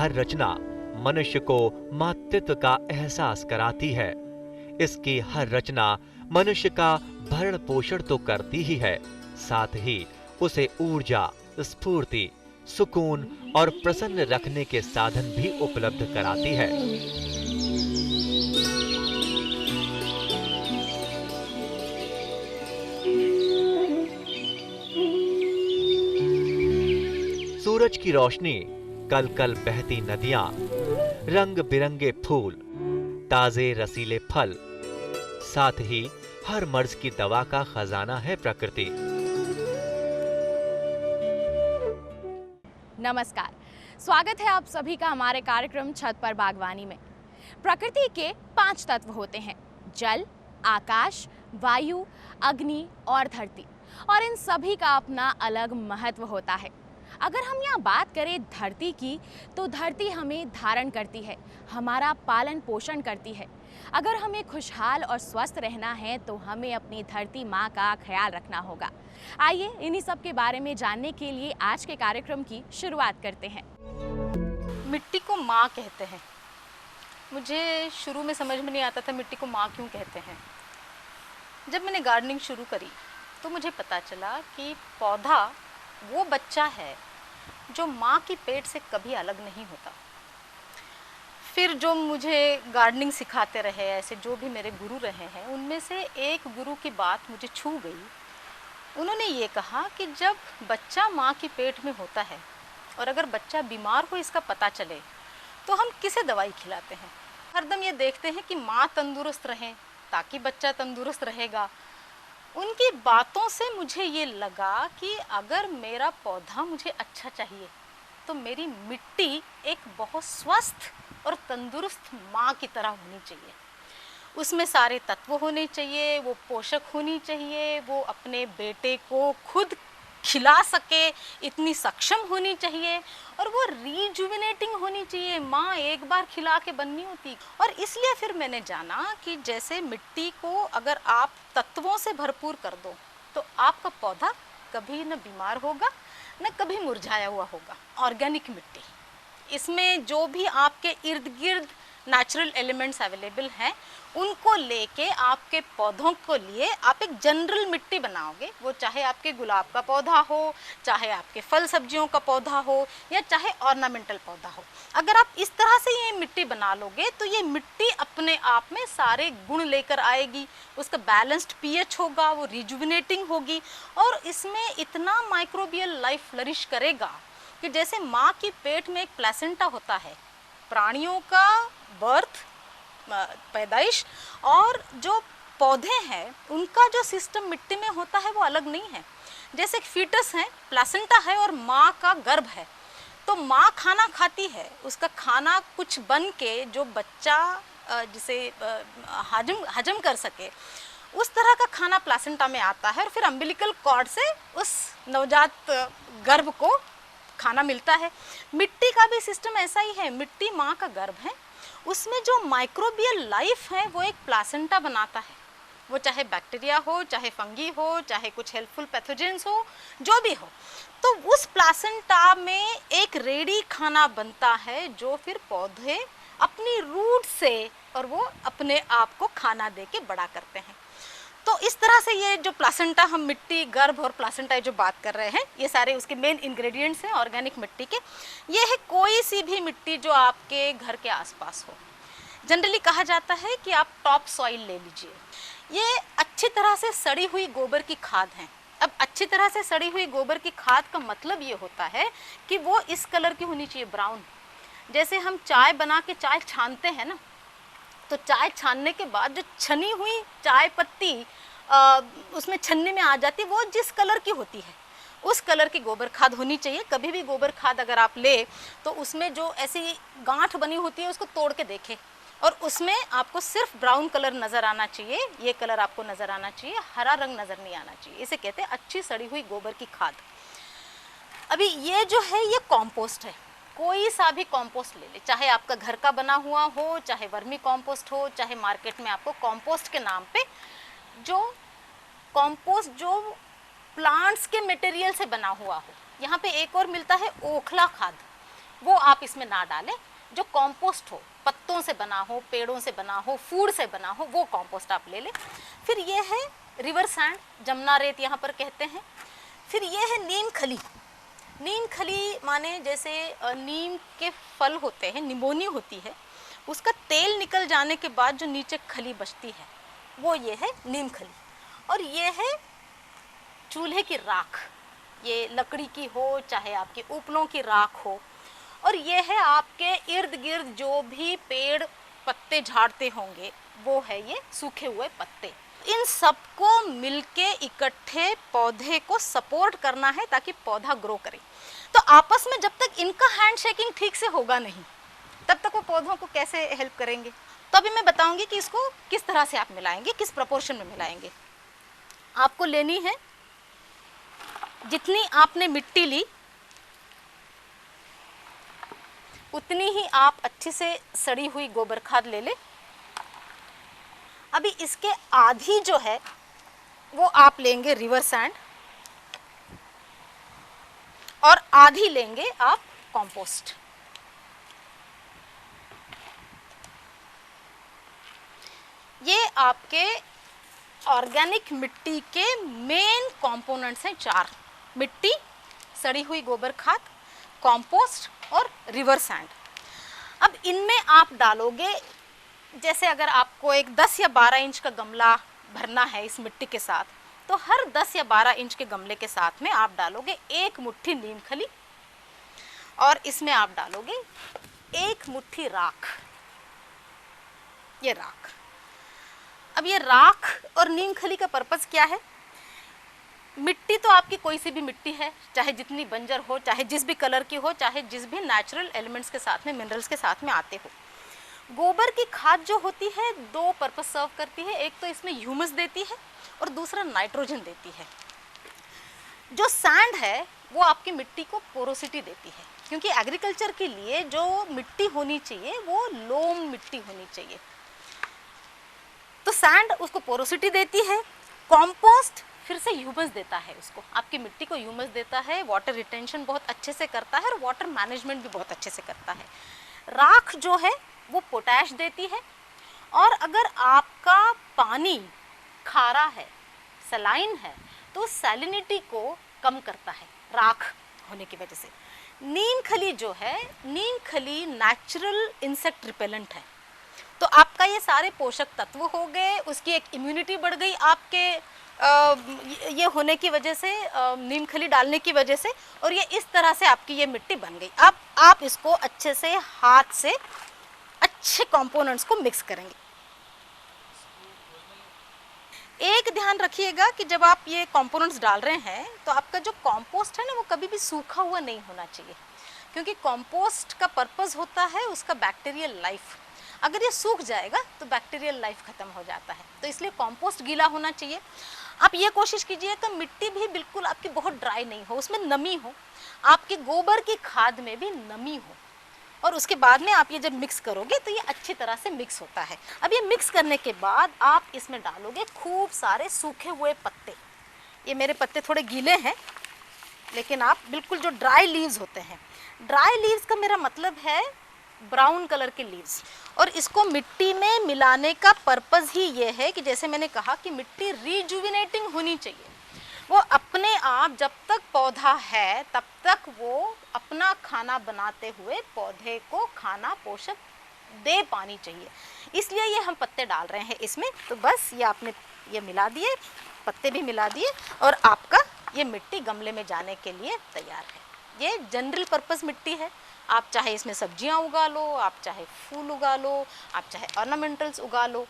हर रचना मनुष्य को मातृत्व का एहसास कराती है। इसकी हर रचना मनुष्य का भरण पोषण तो करती ही है, साथ ही उसे ऊर्जा, स्फूर्ति, सुकून और प्रसन्न रखने के साधन भी उपलब्ध कराती है। सूरज की रोशनी, कल कल बहती नदियां, रंग बिरंगे फूल, ताजे रसीले फल, साथ ही हर मर्ज की दवा का खजाना है प्रकृति। नमस्कार, स्वागत है आप सभी का हमारे कार्यक्रम छत पर बागवानी में। प्रकृति के 5 तत्व होते हैं: जल, आकाश, वायु, अग्नि और धरती। और इन सभी का अपना अलग महत्व होता है। अगर हम यहाँ बात करें धरती की, तो धरती हमें धारण करती है, हमारा पालन पोषण करती है। अगर हमें खुशहाल और स्वस्थ रहना है तो हमें अपनी धरती माँ का ख्याल रखना होगा। आइए इन्हीं सब के बारे में जानने के लिए आज के कार्यक्रम की शुरुआत करते हैं। मिट्टी को माँ कहते हैं। मुझे शुरू में समझ में नहीं आता था मिट्टी को माँ क्यों कहते हैं। जब मैंने गार्डनिंग शुरू करी तो मुझे पता चला कि पौधा वो बच्चा है जो माँ की पेट से कभी अलग नहीं होता। फिर जो मुझे गार्डनिंग सिखाते रहे, ऐसे जो भी मेरे गुरु रहे हैं, उनमें से एक गुरु की बात मुझे छू गई। उन्होंने ये कहा कि जब बच्चा माँ की पेट में होता है और अगर बच्चा बीमार हो इसका पता चले तो हम किसे दवाई खिलाते हैं। हरदम ये देखते हैं कि माँ तंदुरुस्त रहें ताकि बच्चा तंदुरुस्त रहेगा। उनकी बातों से मुझे ये लगा कि अगर मेरा पौधा मुझे अच्छा चाहिए तो मेरी मिट्टी एक बहुत स्वस्थ और तंदुरुस्त माँ की तरह होनी चाहिए। उसमें सारे तत्व होने चाहिए, वो पोषक होनी चाहिए, वो अपने बेटे को खुद खिला सके इतनी सक्षम होनी चाहिए, और वो रीजुविनेटिंग होनी चाहिए। माँ एक बार खिला के बननी होती। और इसलिए फिर मैंने जाना कि जैसे मिट्टी को अगर आप तत्वों से भरपूर कर दो तो आपका पौधा कभी न बीमार होगा न कभी मुरझाया हुआ होगा। ऑर्गेनिक मिट्टी, इसमें जो भी आपके इर्द गिर्द नेचुरल एलिमेंट्स अवेलेबल हैं उनको लेके आपके पौधों को लिए आप एक जनरल मिट्टी बनाओगे। वो चाहे आपके गुलाब का पौधा हो, चाहे आपके फल सब्जियों का पौधा हो, या चाहे ऑर्नामेंटल पौधा हो। अगर आप इस तरह से ये मिट्टी बना लोगे तो ये मिट्टी अपने आप में सारे गुण लेकर आएगी। उसका बैलेंस्ड पीएच होगा, वो रिजुविनेटिंग होगी, और इसमें इतना माइक्रोबियल लाइफ फ्लरिश करेगा कि जैसे माँ की पेट में एक प्लेसेंटा होता है, प्राणियों का बर्थ, पैदाइश, और जो पौधे हैं उनका जो सिस्टम मिट्टी में होता है वो अलग नहीं है। जैसे एक फीटस है, प्लेसेंटा है और माँ का गर्भ है, तो माँ खाना खाती है, उसका खाना कुछ बन के जो बच्चा जिसे हजम कर सके उस तरह का खाना प्लेसेंटा में आता है, और फिर अम्बिलिकल कॉर्ड से उस नवजात गर्भ को खाना मिलता है। मिट्टी का भी सिस्टम ऐसा ही है। मिट्टी माँ का गर्भ है, उसमें जो माइक्रोबियल लाइफ है वो एक प्लासेंटा बनाता है। वो चाहे बैक्टीरिया हो, चाहे फंगी हो, चाहे कुछ हेल्पफुल पैथोजेंस हो, जो भी हो, तो उस प्लासेंटा में एक रेडी खाना बनता है जो फिर पौधे अपनी रूट से और वो अपने आप को खाना दे के बड़ा करते हैं। तो इस तरह से ये जो प्लासेंटा, हम मिट्टी, गर्भ और प्लासेंटा जो बात कर रहे हैं, ये सारे उसके मेन इंग्रेडिएंट्स हैं ऑर्गेनिक मिट्टी के। ये है कोई सी भी मिट्टी जो आपके घर के आसपास हो। जनरली कहा जाता है कि आप टॉप सॉइल ले लीजिए। ये अच्छी तरह से सड़ी हुई गोबर की खाद है। अब अच्छी तरह से सड़ी हुई गोबर की खाद का मतलब ये होता है कि वो इस कलर की होनी चाहिए, ब्राउन। जैसे हम चाय बना के चाय छानते हैं ना, तो चाय छानने के बाद जो छनी हुई चाय पत्ती उसमें छन्नी में आ जाती, वो जिस कलर की होती है उस कलर की गोबर खाद होनी चाहिए। कभी भी गोबर खाद अगर आप ले तो उसमें जो ऐसी गांठ बनी होती है उसको तोड़ के देखें, और उसमें आपको सिर्फ ब्राउन कलर नज़र आना चाहिए। ये कलर आपको नज़र आना चाहिए, हरा रंग नज़र नहीं आना चाहिए। इसे कहते हैं अच्छी सड़ी हुई गोबर की खाद। अभी ये जो है ये कॉम्पोस्ट है। कोई सा भी कॉम्पोस्ट ले ले, चाहे आपका घर का बना हुआ हो, चाहे वर्मी कॉम्पोस्ट हो, चाहे मार्केट में आपको कॉम्पोस्ट के नाम पे जो कॉम्पोस्ट जो प्लांट्स के मटेरियल से बना हुआ हो। यहाँ पे एक और मिलता है ओखला खाद। वो आप इसमें ना डालें। जो कंपोस्ट हो, पत्तों से बना हो, पेड़ों से बना हो, फूड से बना हो, वो कंपोस्ट आप ले लें। फिर ये है रिवर सैंड, जमुना रेत यहाँ पर कहते हैं। फिर ये है नीम खली। नीम खली माने जैसे नीम के फल होते हैं, निमोनी होती है, उसका तेल निकल जाने के बाद जो नीचे खली बचती है वो ये है नीम खली। और ये है चूल्हे की राख, ये लकड़ी की हो चाहे आपकी उपलों की राख हो। और ये है आपके इर्द गिर्द जो भी पेड़ पत्ते झाड़ते होंगे, वो है ये सूखे हुए पत्ते। इन सबको मिलके इकट्ठे पौधे को सपोर्ट करना है ताकि पौधा ग्रो करे। तो आपस में जब तक इनका हैंडशेकिंग ठीक से होगा नहीं, तब तक वो पौधों को कैसे हेल्प करेंगे। तो अभी मैं बताऊंगी कि इसको किस तरह से आप मिलाएंगे, किस प्रोपोर्शन में मिलाएंगे। आपको लेनी है जितनी आपने मिट्टी ली उतनी ही आप अच्छी से सड़ी हुई गोबर खाद ले लें। अभी इसके आधी जो है वो आप लेंगे रिवर सैंड और आधी लेंगे आप कंपोस्ट। ये आपके ऑर्गेनिक मिट्टी के मेन कंपोनेंट्स हैं 4: मिट्टी, सड़ी हुई गोबर खाद, कंपोस्ट और रिवर सैंड। अब इनमें आप डालोगे, जैसे अगर आपको एक 10 या 12 इंच का गमला भरना है इस मिट्टी के साथ, तो हर 10 या 12 इंच के गमले के साथ में आप डालोगे 1 मुट्ठी नीम खली और इसमें आप डालोगे 1 मुट्ठी राख। ये राख। अब ये राख और नीम खली का पर्पस क्या है? मिट्टी तो आपकी कोई सी भी मिट्टी है, चाहे जितनी बंजर हो, चाहे जिस भी कलर की हो, चाहे जिस भी नेचुरल एलिमेंट्स के साथ में, मिनरल्स के साथ में आते हो। गोबर की खाद जो होती है 2 पर्पस सर्व करती है। एक तो इसमें ह्यूमस देती है और दूसरा नाइट्रोजन देती है। जो सैंड है वो आपकी मिट्टी को पोरोसिटी देती है, क्योंकि एग्रीकल्चर के लिए जो मिट्टी होनी चाहिए वो लोम मिट्टी होनी चाहिए। तो सैंड उसको पोरोसिटी देती है। कंपोस्ट फिर से ह्यूमस देता है, उसको आपकी मिट्टी को ह्यूमस देता है, वाटर रिटेंशन बहुत अच्छे से करता है और वाटर मैनेजमेंट भी बहुत अच्छे से करता है। राख जो है वो पोटैश देती है। और अगर आपका पानी खारा है, सलाइन है, तो सैलिनिटी को कम करता है राख होने की वजह से। नीम खली जो है, नीम खली नेचुरल इंसेक्ट रिपेलेंट है। तो आपका ये सारे पोषक तत्व हो गए, उसकी एक इम्यूनिटी बढ़ गई आपके ये होने की वजह से, नीम खली डालने की वजह से, और ये इस तरह से आपकी ये मिट्टी बन गई। अब आप इसको अच्छे से हाथ से अच्छे कंपोनेंट्स को मिक्स करेंगे। एक ध्यान रखिएगा कि जब आप ये कंपोनेंट्स डाल रहे हैं तो आपका जो कंपोस्ट है ना वो कभी भी सूखा हुआ नहीं होना चाहिए, क्योंकि कंपोस्ट का पर्पस होता है उसका बैक्टीरियल लाइफ। अगर ये सूख जाएगा तो बैक्टीरियल लाइफ खत्म हो जाता है, तो इसलिए कंपोस्ट गीला होना चाहिए। आप ये कोशिश कीजिए कि मिट्टी भी बिल्कुल आपकी बहुत ड्राई नहीं हो, उसमें नमी हो, आपके गोबर की खाद में भी नमी हो, और उसके बाद में आप ये जब मिक्स करोगे तो ये अच्छी तरह से मिक्स होता है। अब ये मिक्स करने के बाद आप इसमें डालोगे खूब सारे सूखे हुए पत्ते। ये मेरे पत्ते थोड़े गीले हैं, लेकिन आप बिल्कुल जो ड्राई लीव्स होते हैं, ड्राई लीव्स का मेरा मतलब है ब्राउन कलर के लीव्स। और इसको मिट्टी में मिलाने का पर्पस ही ये है कि जैसे मैंने कहा कि मिट्टी रिजुविनेटिंग होनी चाहिए। वो अपने आप जब तक पौधा है तब तक वो अपना खाना बनाते हुए पौधे को खाना पोषक दे पानी चाहिए, इसलिए ये हम पत्ते डाल रहे हैं इसमें। तो बस ये आपने ये मिला दिए, पत्ते भी मिला दिए, और आपका ये मिट्टी गमले में जाने के लिए तैयार है। ये जनरल पर्पस मिट्टी है। आप चाहे इसमें सब्जियां उगा लो, आप चाहे फूल उगा लो, आप चाहे ऑर्नामेंटल्स उगा लो,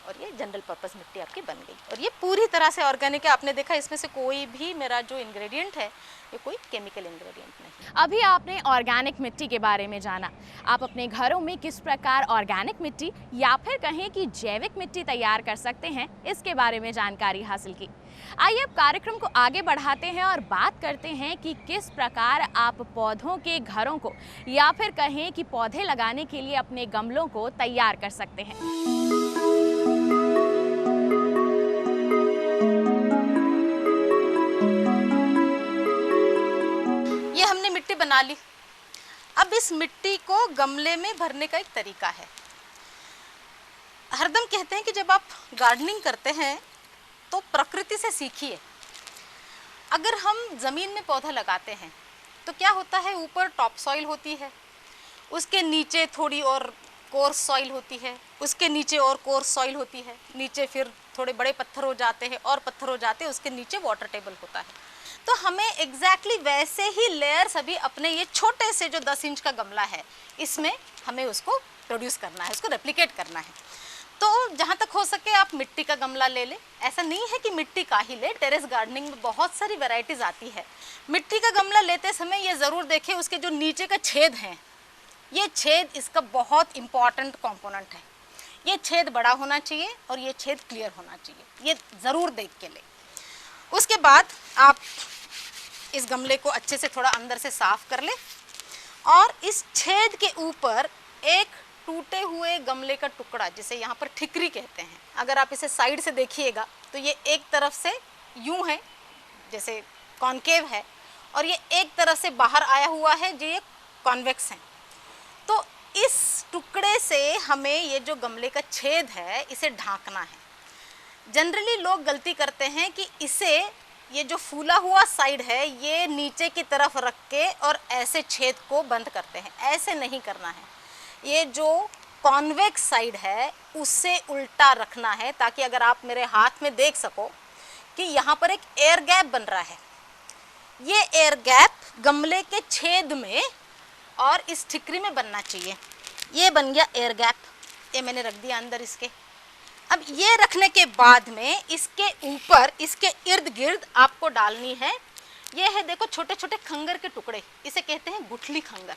और ये जनरल पर्पस मिट्टी आपकी बन गई। और ये पूरी तरह से ऑर्गेनिक है। आपने देखा इसमें से कोई भी मेरा जो इंग्रेडिएंट है ये कोई केमिकल इंग्रेडिएंट नहीं। अभी आपने ऑर्गेनिक मिट्टी के बारे में जाना। आप अपने घरों में किस प्रकार ऑर्गेनिक मिट्टी या फिर कहें कि जैविक मिट्टी तैयार कर सकते हैं, इसके बारे में जानकारी हासिल की। आइए अब कार्यक्रम को आगे बढ़ाते हैं और बात करते हैं कि किस प्रकार आप पौधों के घरों को या फिर कहें कि पौधे लगाने के लिए अपने गमलों को तैयार कर सकते हैं। ये हमने मिट्टी बना ली। अब अब इस मिट्टी को गमले में भरने का एक तरीका है। हरदम कहते हैं कि जब आप गार्डनिंग करते हैं तो प्रकृति से सीखिए। अगर हम ज़मीन में पौधा लगाते हैं तो क्या होता है, ऊपर टॉप सॉइल होती है, उसके नीचे थोड़ी और कोर्स सॉइल होती है, उसके नीचे और कोर्स सॉइल होती है, नीचे फिर थोड़े बड़े पत्थर हो जाते हैं और पत्थर हो जाते हैं, उसके नीचे वाटर टेबल होता है। तो हमें एग्जैक्टली वैसे ही लेयर्स अभी अपने ये छोटे से जो 10 इंच का गमला है इसमें हमें उसको प्रोड्यूस करना है, उसको रेप्लिकेट करना है। तो जहाँ तक हो सके आप मिट्टी का गमला ले लें। ऐसा नहीं है कि मिट्टी का ही ले, टेरेस गार्डनिंग में बहुत सारी वैरायटीज आती है। मिट्टी का गमला लेते समय ये ज़रूर देखें उसके जो नीचे का छेद हैं, ये छेद इसका बहुत इम्पॉर्टेंट कंपोनेंट है। ये छेद बड़ा होना चाहिए और ये छेद क्लियर होना चाहिए, ये ज़रूर देख के लें। उसके बाद आप इस गमले को अच्छे से थोड़ा अंदर से साफ कर लें और इस छेद के ऊपर एक टूटे हुए गमले का टुकड़ा, जिसे यहाँ पर ठिकरी कहते हैं, अगर आप इसे साइड से देखिएगा तो ये एक तरफ से यूं है जैसे कॉन्केव है और ये एक तरफ से बाहर आया हुआ है जो ये कॉन्वेक्स है। तो इस टुकड़े से हमें ये जो गमले का छेद है इसे ढांकना है। जनरली लोग गलती करते हैं कि इसे, ये जो फूला हुआ साइड है ये नीचे की तरफ रख के और ऐसे छेद को बंद करते हैं। ऐसे नहीं करना है, ये जो कॉन्वेक्स साइड है उससे उल्टा रखना है, ताकि अगर आप मेरे हाथ में देख सको कि यहाँ पर एक एयर गैप बन रहा है। ये एयर गैप गमले के छेद में और इस ठिकरी में बनना चाहिए। ये बन गया एयर गैप, ये मैंने रख दिया अंदर इसके। अब ये रखने के बाद में इसके ऊपर, इसके इर्द गिर्द आपको डालनी है, ये है देखो छोटे छोटे खंगर के टुकड़े, इसे कहते हैं गुठली खंगर।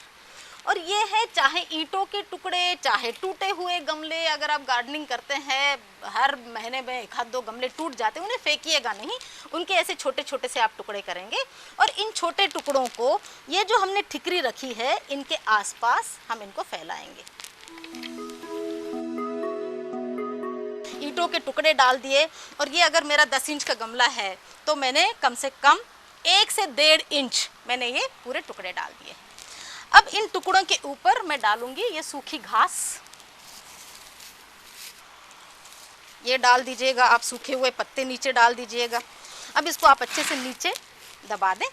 और ये है चाहे ईंटों के टुकड़े, चाहे टूटे हुए गमले, अगर आप गार्डनिंग करते हैं हर महीने में 1-2 गमले टूट जाते हैं, उन्हें फेंकिएगा नहीं, उनके ऐसे छोटे छोटे से आप टुकड़े करेंगे और इन छोटे टुकड़ों को, ये जो हमने ठिकरी रखी है इनके आसपास हम इनको फैलाएंगे। ईंटों के टुकड़े डाल दिए और ये अगर मेरा 10 इंच का गमला है तो मैंने कम से कम 1 से 1.5 इंच मैंने ये पूरे टुकड़े डाल दिए। अब इन टुकड़ों के ऊपर मैं डालूंगी ये सूखी घास, ये डाल दीजिएगा आप, सूखे हुए पत्ते नीचे डाल दीजिएगा। अब इसको आप अच्छे से नीचे दबा दें।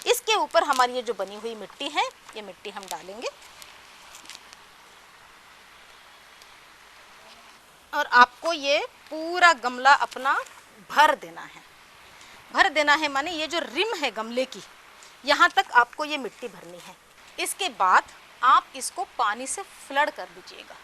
इसके ऊपर हमारी ये जो बनी हुई मिट्टी है, ये मिट्टी हम डालेंगे और आपको ये पूरा गमला अपना भर देना है। भर देना है माने ये जो रिम है गमले की, यहाँ तक आपको ये मिट्टी भरनी है। इसके बाद आप इसको पानी से फ्लड कर दीजिएगा,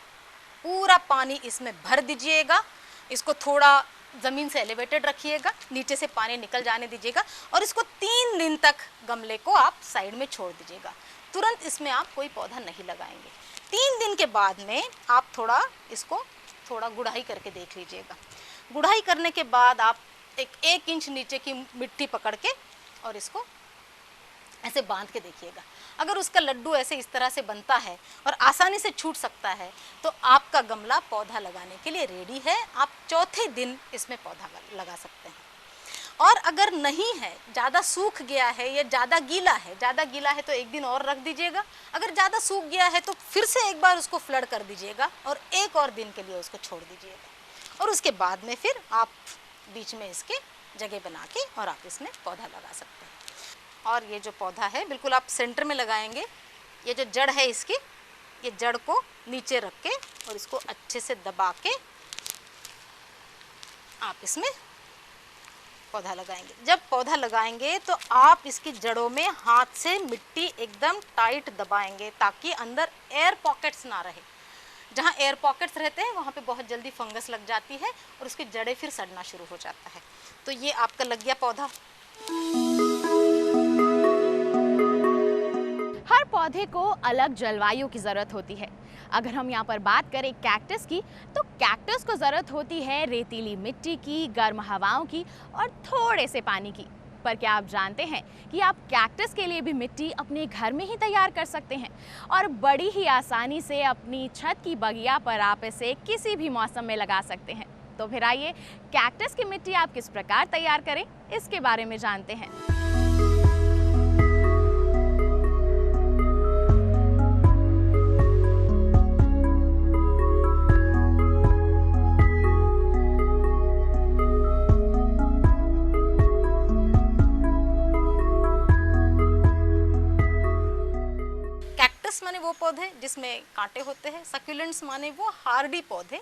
पूरा पानी इसमें भर दीजिएगा। इसको थोड़ा ज़मीन से एलिवेटेड रखिएगा, नीचे से पानी निकल जाने दीजिएगा और इसको 3 दिन तक गमले को आप साइड में छोड़ दीजिएगा। तुरंत इसमें आप कोई पौधा नहीं लगाएंगे। 3 दिन के बाद में आप इसको थोड़ा गुड़ाई करके देख लीजिएगा। गुड़ाई करने के बाद आप 1 इंच नीचे की मिट्टी पकड़ के और इसको ऐसे बांध के देखिएगा। अगर उसका लड्डू ऐसे इस तरह से बनता है और आसानी से छूट सकता है तो आपका गमला पौधा लगाने के लिए रेडी है। आप चौथे दिन इसमें पौधा लगा सकते हैं। और अगर नहीं है, ज़्यादा सूख गया है या ज़्यादा गीला है तो 1 दिन और रख दीजिएगा। अगर ज़्यादा सूख गया है तो फिर से एक बार उसको फ्लड कर दीजिएगा और 1 और दिन के लिए उसको छोड़ दीजिएगा। और उसके बाद में फिर आप बीच में इसके जगह बना के और आप इसमें पौधा लगा सकते हैं। और ये जो पौधा है बिल्कुल आप सेंटर में लगाएंगे। ये जो जड़ है इसकी, ये जड़ को नीचे रख के और इसको अच्छे से दबा के आप इसमें पौधा लगाएंगे। जब पौधा लगाएंगे तो आप इसकी जड़ों में हाथ से मिट्टी एकदम टाइट दबाएंगे ताकि अंदर एयर पॉकेट्स ना रहे। जहाँ एयर पॉकेट्स रहते हैं वहाँ पे बहुत जल्दी फंगस लग जाती है और उसकी जड़ें फिर सड़ना शुरू हो जाता है। तो ये आपका लग गया पौधा। हर पौधे को अलग जलवायु की ज़रूरत होती है। अगर हम यहाँ पर बात करें कैक्टस की, तो कैक्टस को ज़रूरत होती है रेतीली मिट्टी की, गर्म हवाओं की और थोड़े से पानी की। पर क्या आप जानते हैं कि आप कैक्टस के लिए भी मिट्टी अपने घर में ही तैयार कर सकते हैं और बड़ी ही आसानी से अपनी छत की बगिया पर आप इसे किसी भी मौसम में लगा सकते हैं। तो फिर आइए कैक्टस की मिट्टी आप किस प्रकार तैयार करें, इसके बारे में जानते हैं। वो पौधे जिसमें कांटे होते हैं। सक्यूलेंट्स माने वो हार्डी पौधे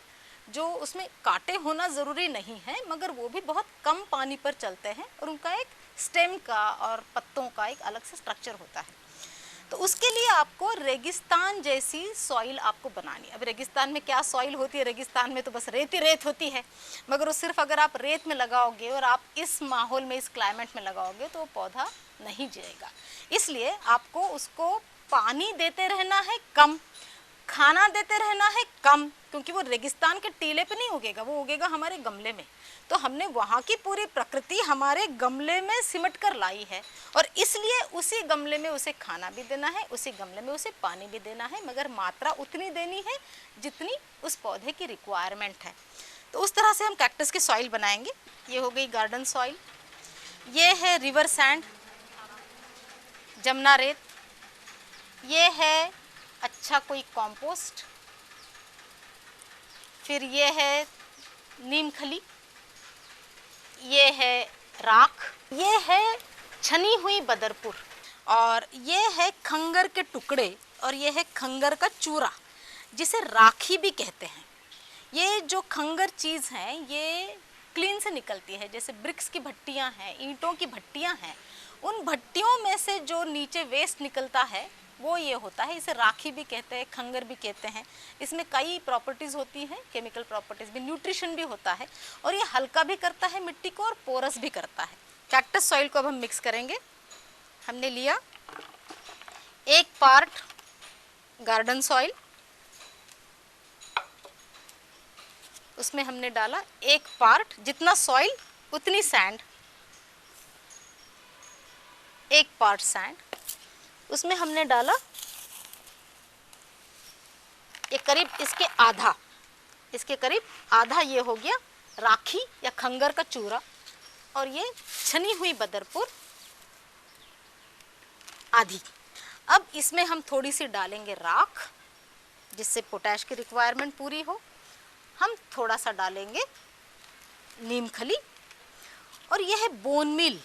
जो उसमें कांटे होना ज़रूरी नहीं है, मगर वो भी बहुत कम पानी पर चलते हैं और उनका एक स्टेम का और पत्तों का एक अलग से स्ट्रक्चर होता है। तो उसके लिए आपको रेगिस्तान जैसी सॉइल आपको बनानी है। अब रेगिस्तान में क्या सॉइल होती है? रेगिस्तान में तो बस रेत ही रेत होती है, मगर वो सिर्फ अगर आप रेत में लगाओगे और आप इस माहौल में, इस क्लाइमेट में लगाओगे तो वो पौधा नहीं जिएगा। इसलिए आपको उसको पानी देते रहना है कम, खाना देते रहना है कम, क्योंकि वो रेगिस्तान के टीले पे नहीं उगेगा, वो उगेगा हमारे गमले में। तो हमने वहाँ की पूरी प्रकृति हमारे गमले में सिमट कर लाई है और इसलिए उसी गमले में उसे खाना भी देना है, उसी गमले में उसे पानी भी देना है, मगर मात्रा उतनी देनी है जितनी उस पौधे की रिक्वायरमेंट है। तो उस तरह से हम कैक्टस की सॉइल बनाएंगे। ये हो गई गार्डन सॉइल, ये है रिवर सैंड, जमुना रेत, ये है अच्छा कोई कंपोस्ट, फिर ये है नीम खली, ये है राख, ये है छनी हुई बदरपुर, और ये है खंगर के टुकड़े, और ये है खंगर का चूरा जिसे राखी भी कहते हैं। ये जो खंगर चीज़ है ये क्लीन से निकलती है, जैसे ब्रिक्स की भट्टियाँ हैं, ईंटों की भट्टियाँ हैं, उन भट्टियों में से जो नीचे वेस्ट निकलता है वो ये होता है। इसे राखी भी कहते हैं, खंगर भी कहते हैं। इसमें कई प्रॉपर्टीज़ होती हैं, केमिकल प्रॉपर्टीज़ भी, न्यूट्रिशन भी होता है, और ये हल्का भी करता है मिट्टी को और पोरस भी करता है। कैक्टस सॉइल को अब हम मिक्स करेंगे। हमने लिया 1 पार्ट गार्डन सॉइल, उसमें हमने डाला 1 पार्ट, जितना सॉइल उतनी सैंड, 1 पार्ट सैंड। उसमें हमने डाला ये करीब इसके करीब आधा ये हो गया राखी या खंगर का चूरा, और ये छनी हुई बदरपुर आधी। अब इसमें हम थोड़ी सी डालेंगे राख जिससे पोटैश की रिक्वायरमेंट पूरी हो। हम थोड़ा सा डालेंगे नीम खली, और यह है बोन मील।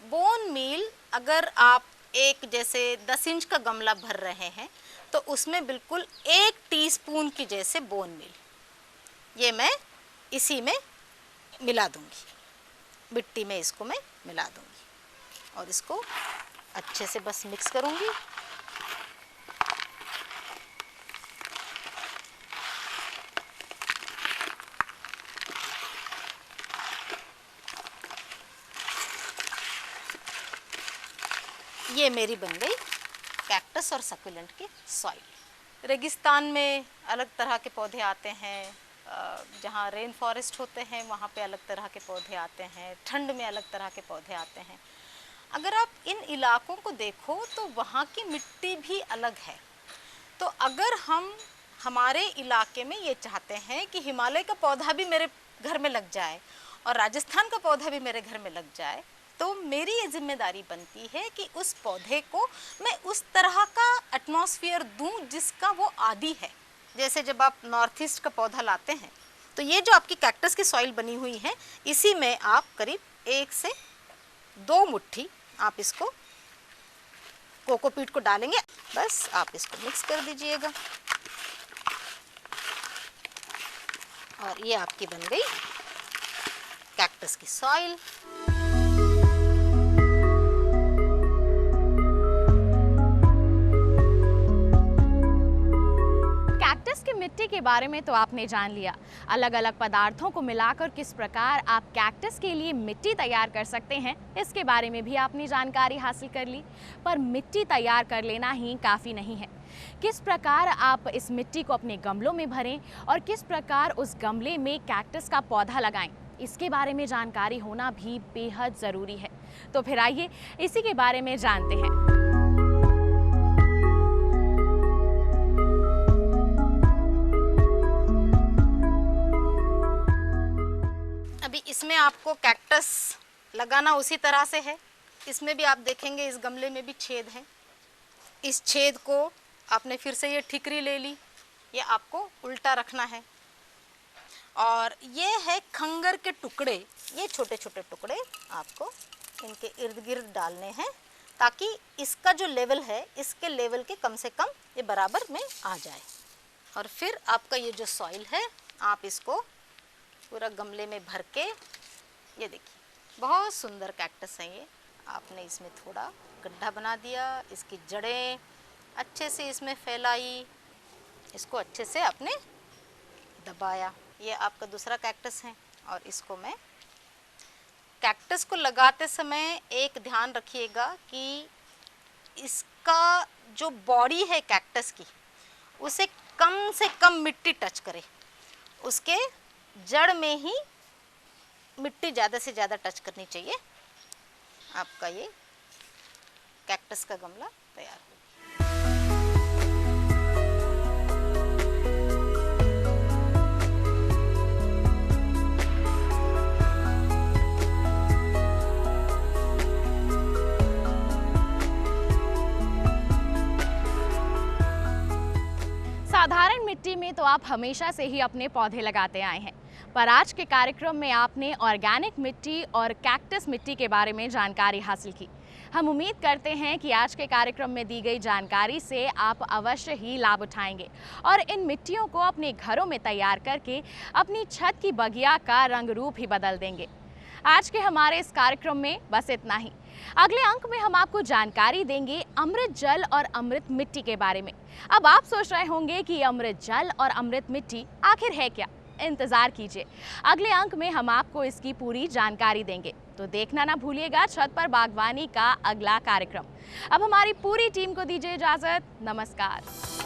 बोन मील अगर आप एक जैसे 10 इंच का गमला भर रहे हैं तो उसमें बिल्कुल 1 टीस्पून की जैसे बोन मील, ये मैं इसी में मिला दूंगी, मिट्टी में इसको मैं मिला दूंगी और इसको अच्छे से बस मिक्स करूंगी। ये मेरी बन गई कैक्टस और सक्यूलेंट की सॉइल। रेगिस्तान में अलग तरह के पौधे आते हैं, जहाँ रेन फॉरेस्ट होते हैं वहाँ पे अलग तरह के पौधे आते हैं, ठंड में अलग तरह के पौधे आते हैं। अगर आप इन इलाकों को देखो तो वहाँ की मिट्टी भी अलग है। तो अगर हम हमारे इलाके में ये चाहते हैं कि हिमालय का पौधा भी मेरे घर में लग जाए और राजस्थान का पौधा भी मेरे घर में लग जाए, तो मेरी ये जिम्मेदारी बनती है कि उस पौधे को मैं उस तरह का एटमॉस्फेयर दूं जिसका वो आदी है। जैसे जब आप नॉर्थ ईस्ट का पौधा लाते हैं तो ये जो आपकी कैक्टस की सॉइल बनी हुई है, इसी में आप करीब 1 से 2 मुट्ठी आप इसको कोकोपीट को डालेंगे। बस आप इसको मिक्स कर दीजिएगा और ये आपकी बन गई कैक्टस की सॉइल। मिट्टी के बारे में तो आपने जान लिया, अलग अलग पदार्थों को मिलाकर किस प्रकार आप कैक्टस के लिए मिट्टी तैयार कर सकते हैं इसके बारे में भी आपने जानकारी हासिल कर ली। पर मिट्टी तैयार कर लेना ही काफ़ी नहीं है, किस प्रकार आप इस मिट्टी को अपने गमलों में भरें और किस प्रकार उस गमले में कैक्टस का पौधा लगाएं, इसके बारे में जानकारी होना भी बेहद ज़रूरी है। तो फिर आइए इसी के बारे में जानते हैं। इसमें आपको कैक्टस लगाना उसी तरह से है। इसमें भी आप देखेंगे इस गमले में भी छेद है। इस छेद को आपने फिर से ये ठिकरी ले ली, ये आपको उल्टा रखना है। और ये है खंगर के टुकड़े, ये छोटे छोटे टुकड़े आपको इनके इर्द गिर्द डालने हैं ताकि इसका जो लेवल है इसके लेवल के कम से कम ये बराबर में आ जाए। और फिर आपका ये जो सॉइल है आप इसको पूरा गमले में भर के, ये देखिए बहुत सुंदर कैक्टस है ये। आपने इसमें थोड़ा गड्ढा बना दिया, इसकी जड़ें अच्छे से इसमें फैलाई, इसको अच्छे से आपने दबाया। ये आपका दूसरा कैक्टस है और इसको मैं, कैक्टस को लगाते समय एक ध्यान रखिएगा कि इसका जो बॉडी है कैक्टस की उसे कम से कम मिट्टी टच करे, उसके जड़ में ही मिट्टी ज़्यादा से ज़्यादा टच करनी चाहिए। आपका ये कैक्टस का गमला तैयार हो। साधारण मिट्टी में तो आप हमेशा से ही अपने पौधे लगाते आए हैं, पर आज के कार्यक्रम में आपने ऑर्गेनिक मिट्टी और कैक्टस मिट्टी के बारे में जानकारी हासिल की। हम उम्मीद करते हैं कि आज के कार्यक्रम में दी गई जानकारी से आप अवश्य ही लाभ उठाएंगे और इन मिट्टियों को अपने घरों में तैयार करके अपनी छत की बगिया का रंग रूप ही बदल देंगे। आज के हमारे इस कार्यक्रम में बस इतना ही। अगले अंक में हम आपको जानकारी देंगे अमृत जल और अमृत मिट्टी के बारे में। अब आप सोच रहे होंगे कि अमृत जल और अमृत मिट्टी आखिर है क्या? इंतजार कीजिए, अगले अंक में हम आपको इसकी पूरी जानकारी देंगे। तो देखना ना भूलिएगा छत पर बागवानी का अगला कार्यक्रम। अब हमारी पूरी टीम को दीजिए इजाजत। नमस्कार।